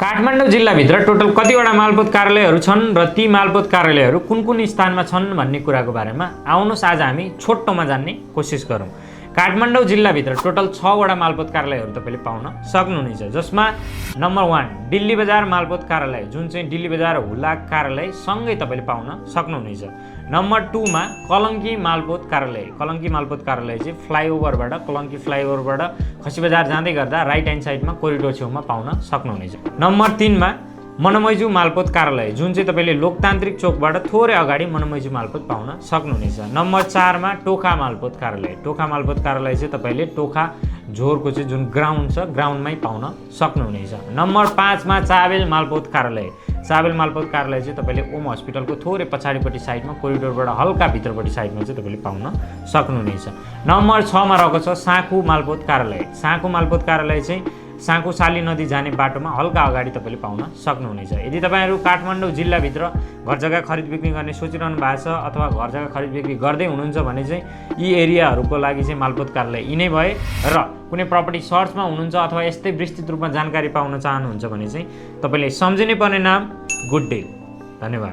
काठमाडौँ जिल्लाभित्र टोटल कतिवटा मालपोत कार्यालयहरू छन् र ती मालपोत कार्यालयहरू कुन कुन स्थानमा छन् भन्ने कुराको बारेमा आउनुहोस् आज हामी छोटोमा जान्ने कोसिस गरौँ। काठमाडौँ जिल्लाभित्र टोटल 6 वटा मालपोत कार्यालयहरू तपाईँले पाउन सक्नुहुनेछ, जसमा नम्बर 1 दिल्ली बजार मालपोत कार्यालय, जुन चाहिँ दिल्ली बजार हुलाक कार्यालय सँगै तपाईँले पाउन सक्नुहुनेछ। नम्बर 2 मा कलङ्की मालपोत कार्यालय, कलङ्की मालपोत कार्यालय चाहिँ फ्लाइओभरबाट कलङ्की फ्लाइओभरबाट खसी बजार जाँदै गर्दा राइट ह्यान्ड साइडमा कोरिडोर छेउमा पाउन सक्नुहुनेछ। नम्बर 3 मा मनमैजू मालपोत कार्यालय, जुन चाहिँ तपाईँले लोकतान्त्रिक चोकबाट थोरै अगाडि मनमैजू मालपोत पाउन सक्नुहुनेछ। नम्बर 4 मा टोखा मालपोत कार्यालय, टोखा मालपोत कार्यालय चाहिँ तपाईँले टोखा झोरको चाहिँ जुन ग्राउन्ड छ ग्राउन्डमै पाउन सक्नुहुनेछ। नम्बर 5 मा चाबेल मालपोत कार्यालय, चाबेल मालपोत कार्यालय चाहिँ तपाईँले ओम हस्पिटलको थोरै पछाडिपट्टि साइडमा कोरिडोरबाट हल्का भित्रपट्टि साइडमा चाहिँ तपाईँले पाउन सक्नुहुनेछ। नम्बर 6 मा रहेको छ साँखु मालपोत कार्यालय, साँखु मालपोत कार्यालय चाहिँ साँखु साली नदी जाने बाटोमा हल्का अगाडि तपाईँले पाउन सक्नुहुनेछ। यदि तपाईँहरू काठमाडौँ जिल्लाभित्र घर जग्गा खरिद बिक्री गर्ने सोचिरहनु भएको छ अथवा घर जग्गा खरिद बिक्री गर्दै हुनुहुन्छ भने चाहिँ यी एरियाहरूको लागि चाहिँ मालपोत कार्यालय यिनै भए र कुनै प्रपर्टी सर्चमा हुनुहुन्छ अथवा यस्तै विस्तृत रूपमा जानकारी पाउन चाहनुहुन्छ भने चाहिँ तपाईँले सम्झिनै पर्ने नाम गुड डे। धन्यवाद।